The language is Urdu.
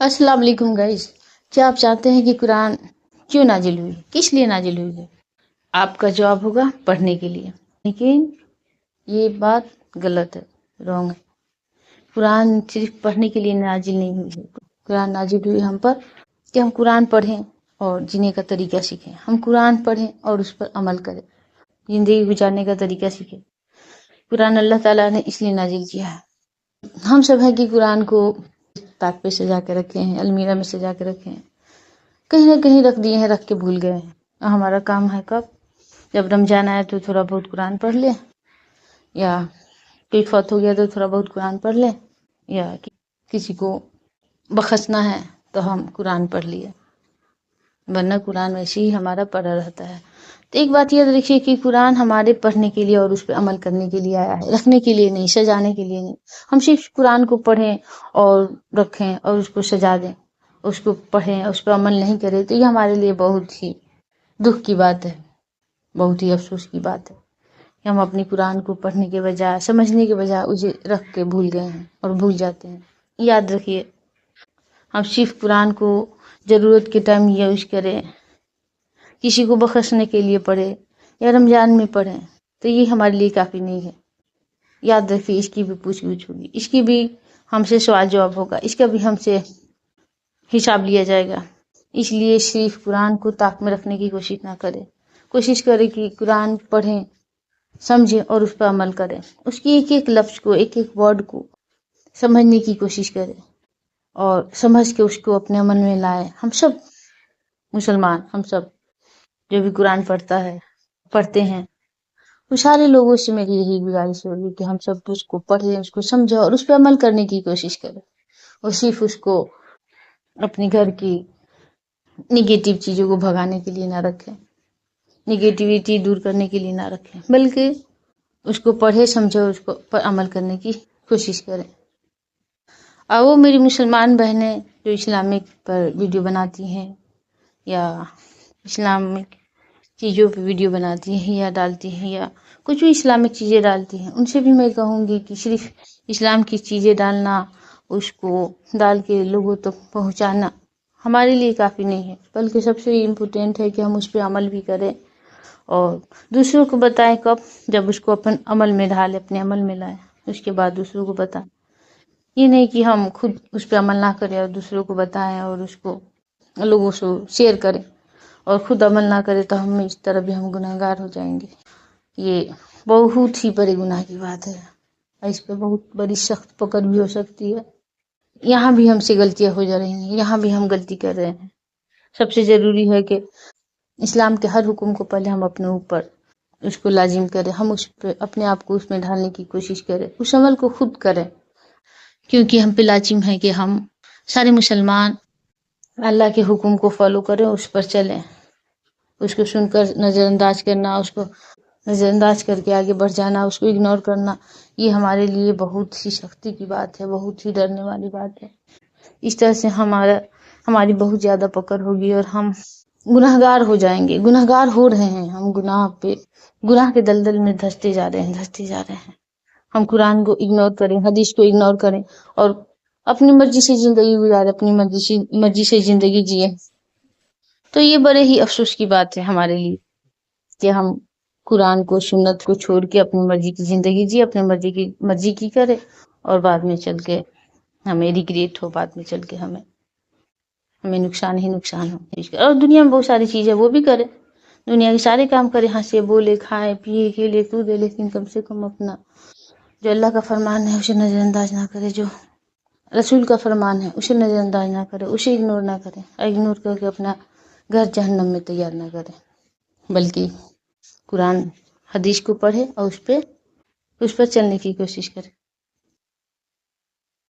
السلام علیکم گائز، کیا آپ چاہتے ہیں کہ قرآن کیوں نازل ہوئی، کس لیے نازل ہوئی ہے؟ آپ کا جواب ہوگا پڑھنے کے لیے، لیکن یہ بات غلط ہے، رانگ ہے۔ قرآن صرف پڑھنے کے لیے نازل نہیں ہوئی ہے، قرآن نازل ہوئی ہم پر کہ ہم قرآن پڑھیں اور جینے کا طریقہ سیکھیں، ہم قرآن پڑھیں اور اس پر عمل کریں، زندگی گزارنے کا طریقہ سیکھیں۔ قرآن اللہ تعالیٰ نے اس لیے نازل کیا ہے۔ ہم سب ہیں کہ قرآن کو تاک پہ سجا کے رکھے ہیں، المیرہ میں سجا کے رکھے ہیں، کہیں نہ کہیں رکھ دیے ہیں، رکھ کے بھول گئے ہیں۔ ہمارا کام ہے کب جب رمضان آئے تو تھوڑا بہت قرآن پڑھ لیں، یا کوئی فوت ہو گیا تو تھوڑا بہت قرآن پڑھ لیں، یا کسی کو بخشنا ہے تو ہم قرآن پڑھ لیے، ورنہ قرآن ویسے ہی ہمارا پڑھا رہتا ہے۔ تو ایک بات یاد رکھیے کہ قرآن ہمارے پڑھنے کے لیے اور اس پہ عمل کرنے کے لیے آیا ہے، رکھنے کے لیے نہیں، سجانے کے لیے نہیں۔ ہم صرف قرآن کو پڑھیں اور رکھیں اور اس کو سجا دیں، اس کو پڑھیں اس پہ عمل نہیں کریں، تو یہ ہمارے لیے بہت ہی دکھ کی بات ہے، بہت ہی افسوس کی بات ہے کہ ہم اپنی قرآن کو پڑھنے کے بجائے، سمجھنے کے بجائے اسے رکھ کے بھول گئے ہیں اور بھول جاتے ہیں۔ یاد رکھیے، ہم صرف قرآن کو ضرورت کے ٹائم یوز کریں، کسی کو بخشنے کے لیے پڑھے یا رمضان میں پڑھیں، تو یہ ہمارے لیے کافی نہیں ہے۔ یاد رکھیے، اس کی بھی پوچھ گچھ ہوگی، اس کی بھی ہم سے سوال جواب ہوگا، اس کا بھی ہم سے حساب لیا جائے گا۔ اس لیے صرف قرآن کو طاق میں رکھنے کی کوشش نہ کریں، کوشش کریں کہ قرآن پڑھیں، سمجھیں اور اس پر عمل کریں، اس کی ایک ایک لفظ کو، ایک ایک ورڈ کو سمجھنے کی کوشش کریں اور سمجھ کے اس کو اپنے من میں لائیں۔ ہم سب مسلمان، ہم سب جو بھی قرآن پڑھتے ہیں، وہ سارے لوگوں سے میری یہی گزارش ہوگی کہ ہم سب اس کو پڑھیں، اس کو سمجھیں اور اس پہ عمل کرنے کی کوشش کریں، اور صرف اس کو اپنے گھر کی نگیٹو چیزوں کو بھگانے کے لیے نہ رکھیں، نگیٹیوٹی دور کرنے کے لیے نہ رکھیں، بلکہ اس کو پڑھے، سمجھے، اس کو پر عمل کرنے کی کوشش کریں۔ اور وہ میری مسلمان بہنیں جو اسلامک پر ویڈیو بناتی ہیں یا اسلامک چیزوں پہ ویڈیو بناتی ہیں یا ڈالتی ہیں یا کچھ بھی اسلامک چیزیں ڈالتی ہیں، ان سے بھی میں کہوں گی کہ صرف اسلام کی چیزیں ڈالنا، اس کو ڈال کے لوگوں تک پہنچانا ہمارے لیے کافی نہیں ہے، بلکہ سب سے امپورٹینٹ ہے کہ ہم اس پہ عمل بھی کریں اور دوسروں کو بتائیں۔ کب؟ جب اس کو اپنے عمل میں ڈھالیں، اپنے عمل میں لائیں، اس کے بعد دوسروں کو بتائیں۔ یہ نہیں کہ ہم خود اس پہ عمل نہ کریں اور دوسروں کو بتائیں اور اس کو لوگوں سے شیئر کریں اور خود عمل نہ کریں، تو ہم اس طرح بھی ہم گناہ گار ہو جائیں گے۔ یہ بہت ہی بڑے گناہ کی بات ہے، اس پہ بہت بڑی سخت پکڑ بھی ہو سکتی ہے۔ یہاں بھی ہم سے غلطیاں ہو جا رہی ہیں، یہاں بھی ہم غلطی کر رہے ہیں۔ سب سے ضروری ہے کہ اسلام کے ہر حکم کو پہلے ہم اپنے اوپر اس کو لازم کریں، ہم اس پہ اپنے آپ کو اس میں ڈھالنے کی کوشش کریں، اس عمل کو خود کریں، کیونکہ ہم پہ لازم ہے کہ ہم سارے مسلمان اللہ کے حکم کو فالو کریں، اس پر چلیں، اس کو سن کر نظر انداز کرنا، اس کو نظر انداز کر کے آگے بڑھ جانا، اس کو اگنور کرنا، یہ ہمارے لیے بہت ہی سختی کی بات ہے، بہت ہی ڈرنے والی بات ہے۔ اس طرح سے ہماری بہت زیادہ پکڑ ہوگی اور ہم گناہ گار ہو جائیں گے، گناہ گار ہو رہے ہیں، ہم گناہ کے دلدل میں دھستے جا رہے ہیں۔ ہم قرآن کو اگنور کریں، حدیث کو اگنور کریں اور اپنی مرضی سے زندگی گزارے، اپنی مرضی سے زندگی جیے، تو یہ بڑے ہی افسوس کی بات ہے ہمارے لیے کہ ہم قرآن کو، سنت کو چھوڑ کے اپنی مرضی کی زندگی جیے، اپنی مرضی کی کرے، اور بعد میں چل کے ہمیں ریگریٹ ہو، بعد میں چل کے ہمیں نقصان ہی نقصان ہو۔ اور دنیا میں بہت ساری چیزیں وہ بھی کرے، دنیا کے سارے کام کرے، ہنسے بولے، کھائے پیے، کھیلے کودے، لیکن کم سے کم اپنا جو اللہ کا فرمان ہے اسے نظر انداز نہ کرے، جو رسول کا فرمان ہے اسے نظر انداز نہ کرے، اسے اگنور نہ کرے، اگنور کر کے اپنا گھر جہنم میں تیار نہ کرے، بلکہ قرآن حدیث کو پڑھے اور اس پر چلنے کی کوشش کرے۔